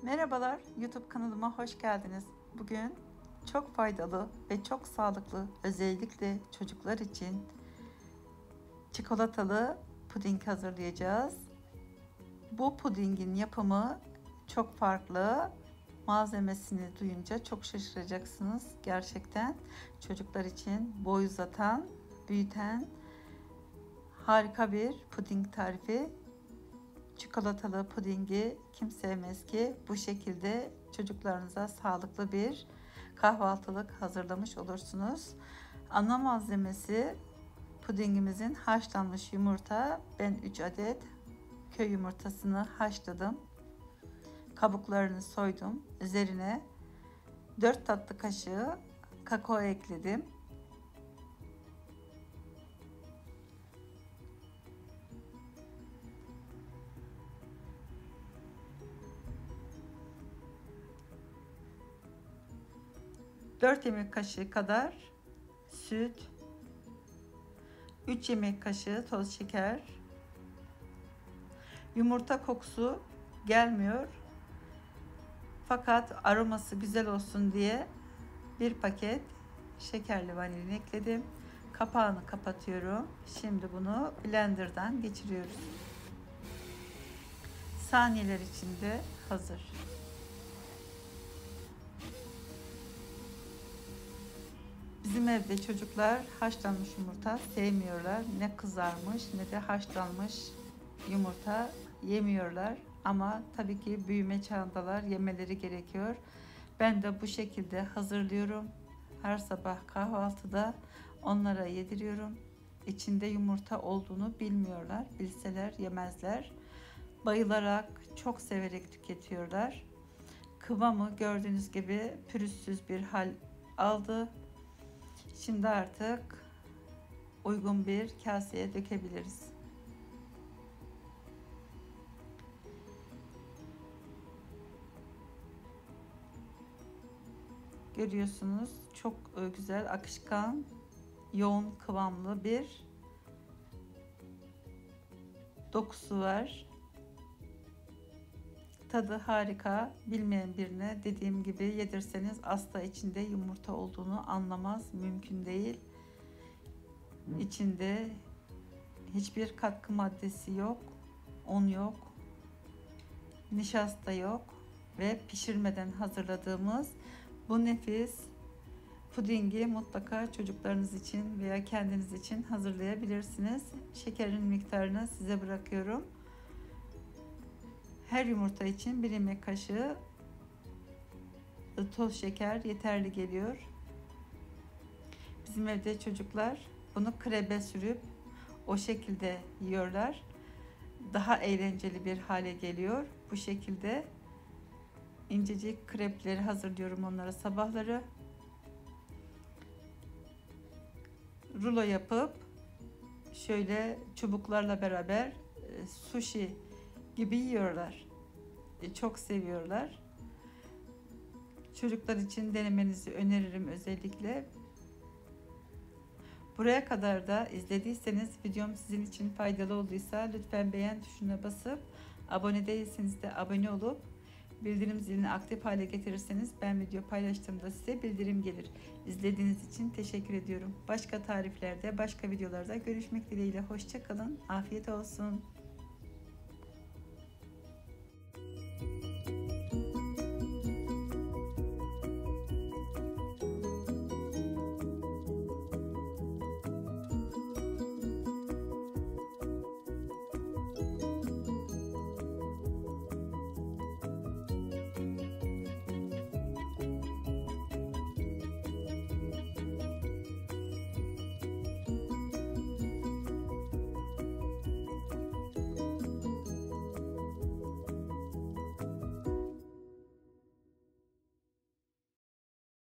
Merhabalar, YouTube kanalıma hoş geldiniz. Bugün çok faydalı ve çok sağlıklı, özellikle çocuklar için çikolatalı puding hazırlayacağız. Bu pudingin yapımı çok farklı. Malzemesini duyunca çok şaşıracaksınız. Gerçekten çocuklar için boy uzatan, büyüten harika bir puding tarifi. Çikolatalı pudingi kim sevmez ki? Bu şekilde çocuklarınıza sağlıklı bir kahvaltılık hazırlamış olursunuz. Ana malzemesi pudingimizin haşlanmış yumurta. Ben 3 adet köy yumurtasını haşladım. Kabuklarını soydum. Üzerine 4 tatlı kaşığı kakao ekledim. Dört yemek kaşığı kadar süt, 3 yemek kaşığı toz şeker. Yumurta kokusu gelmiyor. Fakat aroması güzel olsun diye bir paket şekerli vanilin ekledim. Kapağını kapatıyorum. Şimdi bunu blenderdan geçiriyoruz. Saniyeler içinde hazır. Bizim evde çocuklar haşlanmış yumurta sevmiyorlar. Ne kızarmış ne de haşlanmış yumurta yemiyorlar. Ama tabii ki büyüme çağındalar, yemeleri gerekiyor. Ben de bu şekilde hazırlıyorum. Her sabah kahvaltıda onlara yediriyorum. İçinde yumurta olduğunu bilmiyorlar. Bilseler yemezler. Bayılarak, çok severek tüketiyorlar. Kıvamı gördüğünüz gibi pürüzsüz bir hal aldı. Şimdi artık uygun bir kaseye dökebiliriz. Görüyorsunuz çok güzel, akışkan, yoğun kıvamlı bir dokusu var. Tadı harika. Bilmeyen birine dediğim gibi yedirseniz asla içinde yumurta olduğunu anlamaz. Mümkün değil. İçinde hiçbir katkı maddesi yok. Un yok. Nişasta yok. Ve pişirmeden hazırladığımız bu nefis pudingi mutlaka çocuklarınız için veya kendiniz için hazırlayabilirsiniz. Şekerin miktarını size bırakıyorum. Her yumurta için 1 yemek kaşığı toz şeker yeterli geliyor. Bizim evde çocuklar bunu krebe sürüp o şekilde yiyorlar. Daha eğlenceli bir hale geliyor. Bu şekilde incecik krepleri hazırlıyorum onlara sabahları. Rulo yapıp şöyle çubuklarla beraber sushi gibi yiyorlar. Çok seviyorlar. Çocuklar için denemenizi öneririm özellikle. Buraya kadar da izlediyseniz, videom sizin için faydalı olduysa lütfen beğen tuşuna basıp, abone değilseniz de abone olup bildirim zilini aktif hale getirirseniz ben video paylaştığımda size bildirim gelir. İzlediğiniz için teşekkür ediyorum. Başka tariflerde, başka videolarda görüşmek dileğiyle. Hoşça kalın. Afiyet olsun.